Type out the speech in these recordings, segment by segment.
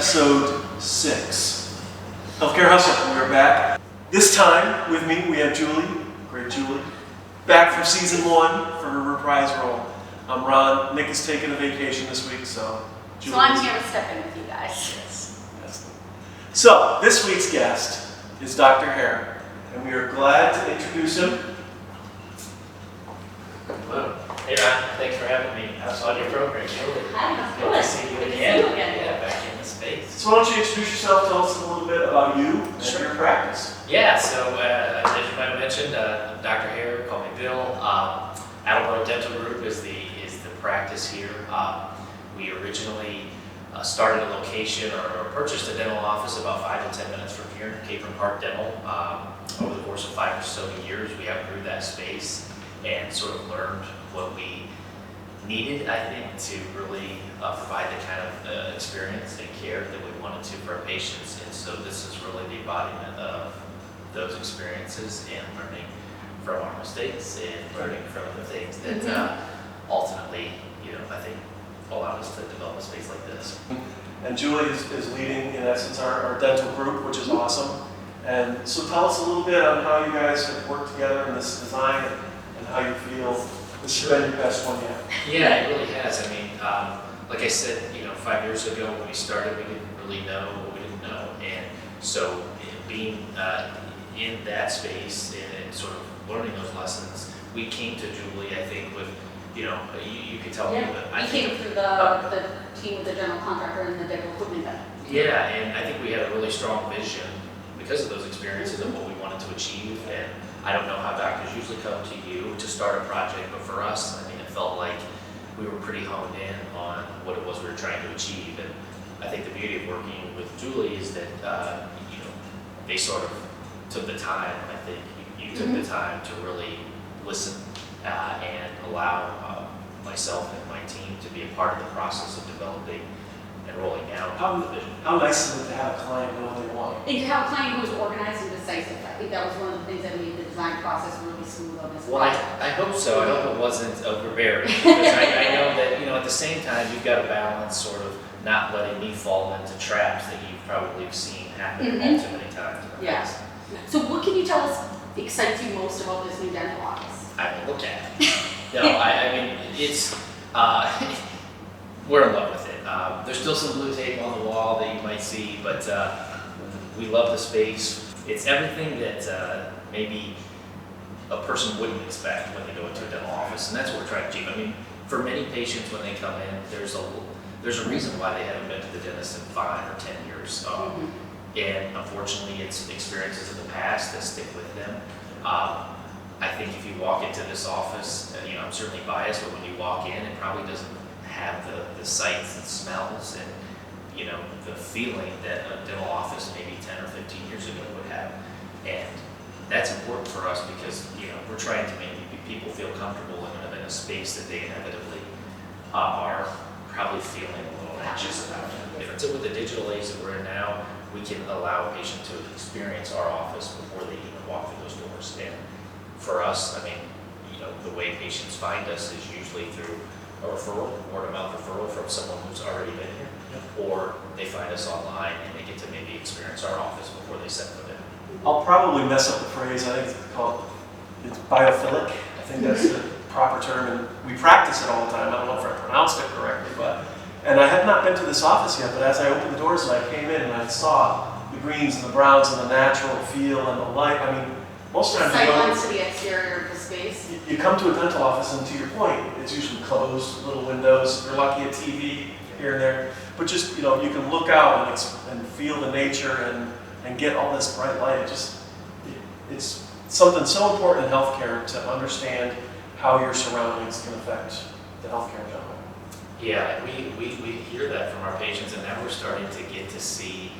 episode 6. Healthcare Hustle, we are back. This time with me, we have Julie, great Julie, back from season 1 for her reprise role. I'm Ron. Nick is taking a vacation this week, so Julie. So I'm here to step in with you guys. Yes. So, this week's guest is Dr. Herr, and we are glad to introduce him. Hello. Hey Ron, thanks for having me on your program. Hi, Good to see you again. Yeah, back in the space. So why don't you introduce yourself, tell us a little bit about you and your practice. Yeah, so as you might have mentioned, Dr. Herr, call me Bill. Attleboro Dental Group is the practice here. We originally started a location or purchased a dental office about 5 to 10 minutes from here, Capron Park Dental. Over the course of 5 or so years, we outgrew that space and sort of learned what we needed, I think, to really provide the kind of experience and care that we wanted to for our patients. And so this is really the embodiment of those experiences and learning from our mistakes and learning from the things that ultimately, I think allowed us to develop a space like this. And Julie is leading, in essence, our dental group, which is awesome. And so tell us a little bit on how you guys have worked together in this design and how you feel this has been your best one yet. Yeah, it really has. I mean, like I said, 5 years ago when we started, we didn't really know what we didn't know. And so being in that space and sort of learning those lessons, we came to Julie, I think, with, you could tell me that I came through the team with the general contractor and the dental equipment. Yeah, and I think we had a really strong vision because of those experiences of what we wanted to achieve. And I don't know how doctors usually come to you to start a project, but for us, I mean, it felt like we were pretty honed in on what it was we were trying to achieve. And I think the beauty of working with Julie is that, they sort of took the time, I think, you took the time to really listen and allow myself and my team to be a part of the process of developing and rolling out the vision. How nice is it to have a client know what they want? And to have a client who was organized and decisive. I think that was one of the things that made the design process really smooth on this Well, I hope so. I hope it wasn't overbearing. Because I know that, at the same time, you've got to balance sort of not letting me fall into traps that you've probably seen happen all too many times. Yeah. So what can you tell us excites you most about this new dental office? I mean, look at it. I mean, it's, we're in love with it. There's still some blue tape on the wall that you might see, but we love the space. It's everything that maybe a person wouldn't expect when they go into a dental office, and that's what we're trying to achieve. I mean, for many patients when they come in, there's a reason why they haven't been to the dentist in 5 or 10 years. And unfortunately, it's experiences of the past that stick with them. I think if you walk into this office, I'm certainly biased, but when you walk in, it probably doesn't have the sights and smells and, the feeling that a dental office maybe 10 or 15 years ago would have. And that's important for us because, we're trying to make people feel comfortable in a space that they inevitably are probably feeling a little anxious about. So with the digital age that we're in now, we can allow a patient to experience our office before they even walk through those doors. And for us, I mean, the way patients find us is usually through a referral, word-of-mouth referral from someone who's already been here, or they find us online and they get to maybe experience our office before they set foot in. I'll probably mess up the phrase. I think it's biophilic. I think that's the proper term, and we practice it all the time. I don't know if I pronounced it correctly, and I have not been to this office yet, but as I opened the doors and I came in and I saw the greens and the browns and the natural feel and the light, I mean, most times to the exterior of the space. You come to a dental office, and to your point, it's usually closed, little windows. If you're lucky, a TV here and there. But just, you can look out and feel the nature and get all this bright light. It's something so important in healthcare to understand how your surroundings can affect the healthcare job. Yeah, we hear that from our patients, and now we're starting to get to see,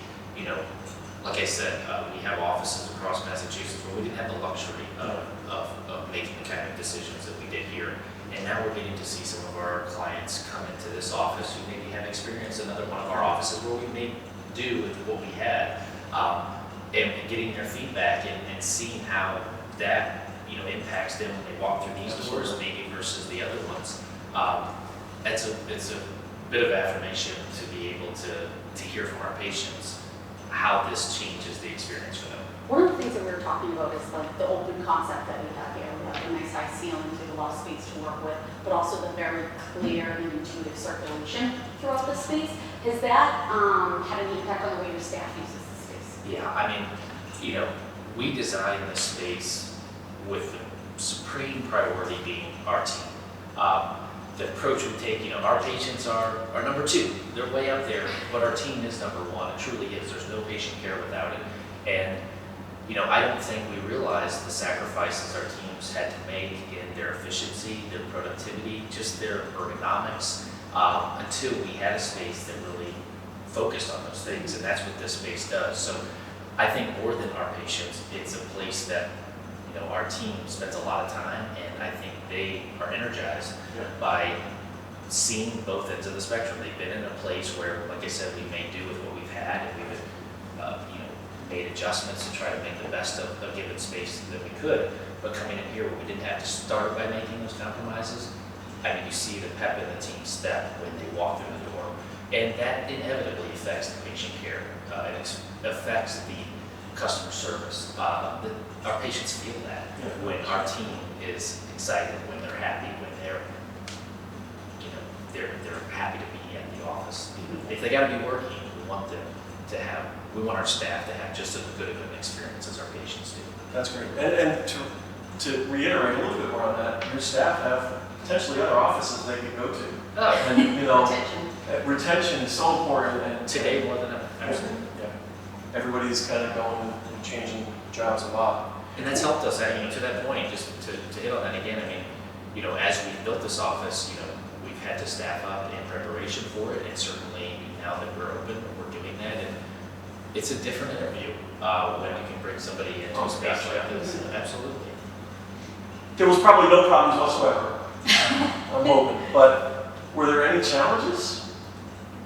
like I said, we have offices across Massachusetts where we didn't have the luxury of making the kind of decisions that we did here. And now we're getting to see some of our clients come into this office who maybe have experience in another one of our offices where we may do with what we had, and getting their feedback and seeing how that impacts them when they walk through these doors maybe versus the other ones. It's a bit of affirmation to be able to hear from our patients how this changes the experience for them. One of the things that we were talking about is like the open concept that we have here. We have a nice high ceiling, we have a lot of space to work with, but also the very clear and intuitive circulation throughout the space. Has that had an impact on the way your staff uses the space? Yeah, I mean, you know, we design the space with the supreme priority being our team. The approach we take, you know, our patients are number two. They're way up there, but our team is number one. It truly is. There's no patient care without it. And, you know, I don't think we realized the sacrifices our teams had to make in their efficiency, their productivity, just their ergonomics, until we had a space that really focused on those things. And that's what this space does. So I think more than our patients, it's a place that, you know, our team spends a lot of time, and I think they are energized by seeing both ends of the spectrum. They've been in a place where, like I said, we made do with what we've had, and we've you know, made adjustments to try to make the best of a given space that we could. But coming in here where we didn't have to start by making those compromises, I mean, you see the pep in the team step when they walk through the door, and that inevitably affects the patient care. It affects the customer service. Our patients feel that when our team is excited, when they're happy, when they're, you know, they're happy to be at the office. If they got to be working, we want them to have, we want our staff to have just as good of an experience as our patients do. That's great. And to reiterate a little bit more on that, your staff have potentially other offices they could go to. Oh, And, you know, Retention. retention is so important. And today more than ever. Absolutely. Yeah. Everybody's kind of going and changing jobs a lot. And that's helped us, you know, to that point, just to hit on that again. I mean, you know, as we built this office, you know, we've had to staff up in preparation for it, and certainly now that we're open, we're doing that. And it's a different interview when you can bring somebody into a space like this. Absolutely. There was probably no problems whatsoever, I'm hoping. But were there any challenges?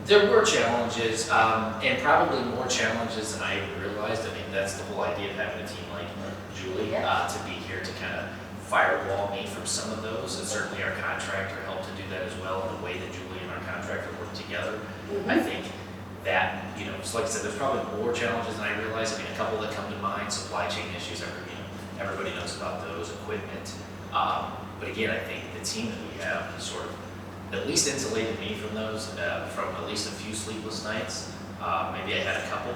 There were challenges, and probably more challenges than I realized. I mean, that's the whole idea of having a team like Julie to be here to kind of firewall me from some of those. And certainly our contractor helped to do that as well, in the way that Julie and our contractor work together. I think that, you know, so like I said, there's probably more challenges than I realized. I mean, a couple that come to mind: supply chain issues. Everybody knows about those, equipment. But again, I think the team that we have sort of at least insulated me from those, from at least a few sleepless nights. Maybe I had a couple,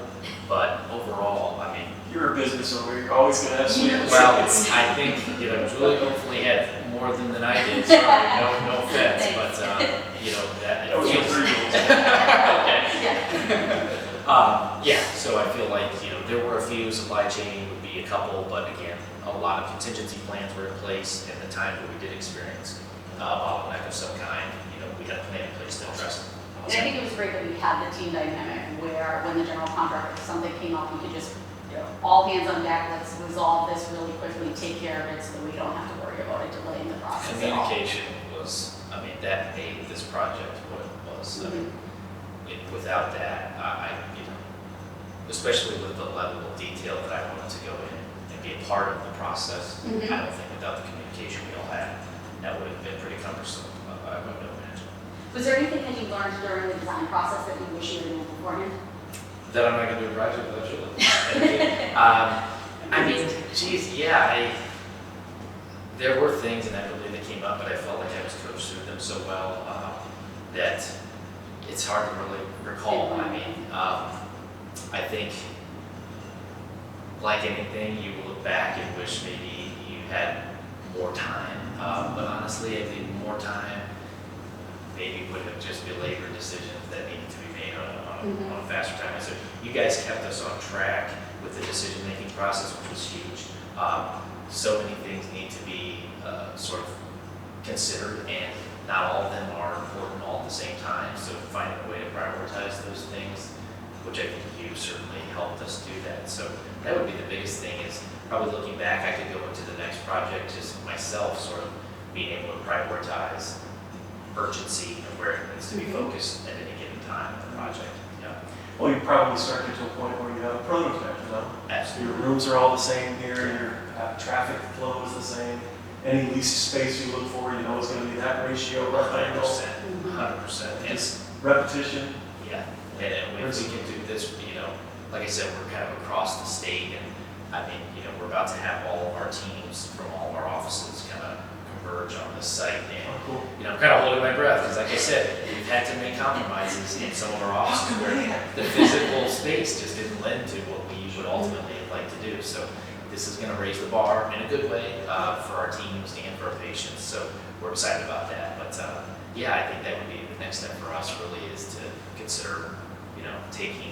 but overall, I mean, You're a business owner, you're always going to have some. well, I think, you know, Julie hopefully had more than I did, so no offense, but, you know, That was your feels- 3 rules. yeah, so I feel like, you know, there were a few, supply chain would be a couple, but again, a lot of contingency plans were in place, and the times where we did experience a bottleneck of some kind, you know, we had a plan in place to address it. And I think it was great that we had the team dynamic where when the general contractor, if something came up, we could just, you know, all hands on deck, let's resolve this really quickly, take care of it so that we don't have to worry about it delaying the process at all. Communication was, I mean, that made this project what it was. I mean, without that, you know, especially with the level of detail that I wanted to go in and be a part of the process, I don't think without the communication we all had, that would have been pretty cumbersome. I would have imagined. Was there anything that you learned during the design process that you wish you had known beforehand? That I'm not going to do a project without you. I mean, geez, yeah, there were things inevitably that came up, but I felt like I was coached through them so well that it's hard to really recall. I mean, I think, like anything, you look back and wish maybe you had more time. But honestly, I think more time maybe would have just belabored decisions that needed to be made on a faster time. So you guys kept us on track with the decision-making process, which was huge. So many things need to be sort of considered, and not all of them are important all at the same time. So finding a way to prioritize those things, which I think you certainly helped us do that. So that would be the biggest thing, is probably looking back, I could go into the next project just myself sort of being able to prioritize urgency and where it needs to be focused at any given time in the project. Yeah, Well, you probably started to a point where you have a prototype, you know? absolutely. Your rooms are all the same here, your traffic flow is the same. Any leased space you look for, you know, is going to be that ratio, rough angle. 100%. And Just repetition. Yeah, and if we can do this, like I said, we're kind of across the state, and I mean, we're about to have all of our teams from all of our offices kind of converge on this site, and Oh, cool. I'm kind of holding my breath, because like I said, we've had to make compromises in some of our offices where the physical space just didn't lend to what we would ultimately like to do. So this is going to raise the bar in a good way for our teams and for our patients. So we're excited about that. But yeah, I think that would be the next step for us really is to consider, taking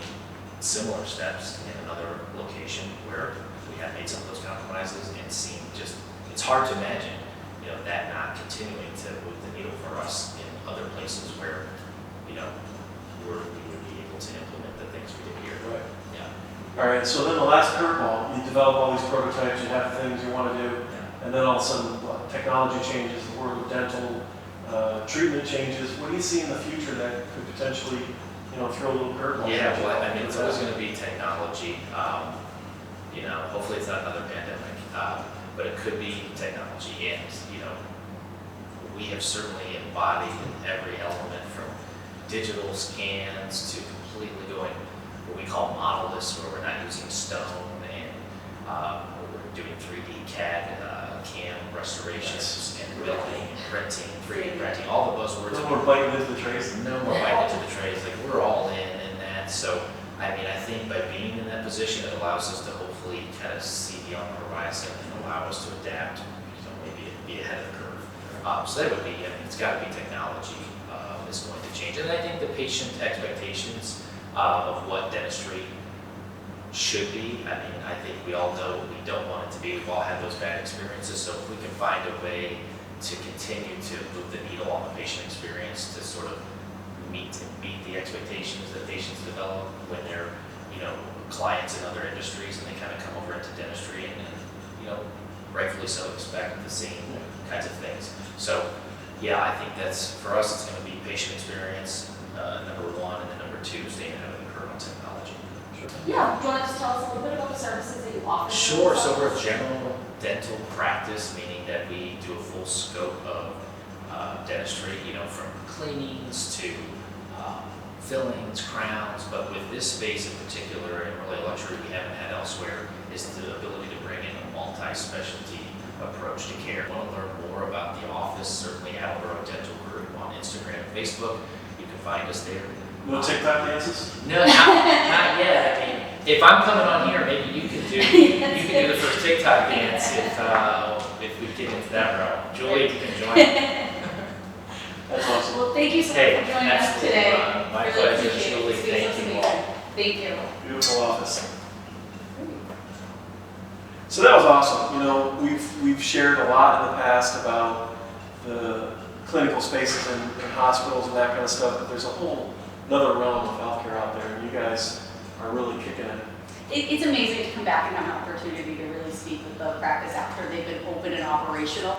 similar steps in another location where we have made some of those compromises and seen it's hard to imagine, that not continuing to move the needle for us in other places where, we would be able to implement the things we did here. Right. Yeah. All right, so then the last curveball, you develop all these prototypes, you have things you want to do, Yeah. and then all of a sudden, technology changes, the world of dental treatment changes. What do you see in the future that could potentially, throw a little curveball? Yeah, well, I mean, it's always going to be technology. Hopefully it's not another pandemic, but it could be technology. And, we have certainly embodied in every element from digital scans to completely going what we call modelless, where we're not using stone, and we're doing 3D CAD, CAM restorations, and building, and printing, 3D printing, all the buzzwords. No more biting into the trays. No more biting into the trays. Like, we're all in that. So, I mean, I think by being in that position, it allows us to hopefully kind of see beyond the horizon and allow us to adapt, maybe be ahead of the curve. So that would be, it's got to be technology is going to change. And I think the patient expectations of what dentistry should be, I mean, I think we all know what we don't want it to be. We've all had those bad experiences. So if we can find a way to continue to move the needle on the patient experience to sort of meet the expectations that patients develop when they're, clients in other industries, and they kind of come over into dentistry and rightfully so expect the same kinds of things. So yeah, I think that's, for us, it's going to be patient experience, number one, and then number two, staying ahead of the curve on technology. Yeah, do you want to just tell us a little bit about the services that you offer? Sure, so we're a general dental practice, meaning that we do a full scope of dentistry, from cleanings to fillings, crowns, but with this space in particular, and really a luxury we haven't had elsewhere, is the ability to bring in a multi-specialty approach to care. If you want to learn more about the office, certainly Attleboro Dental Group on Instagram and Facebook. You can find us there. No TikTok dances? No, not yet. I mean, if I'm coming on here, maybe you can do the first TikTok dance if we get into that route. Julie, you can join. That's awesome. Well, thank you so much for joining us today. My Really pleasure, appreciate it. Julie. It's Thank been you so all. amazing. Thank you. Beautiful office. So that was awesome. We've shared a lot in the past about the clinical spaces in hospitals and that kind of stuff, but there's a whole another realm of healthcare out there, and you guys are really kicking it. It's amazing to come back and have an opportunity to really speak with the practice after they've been open and operational.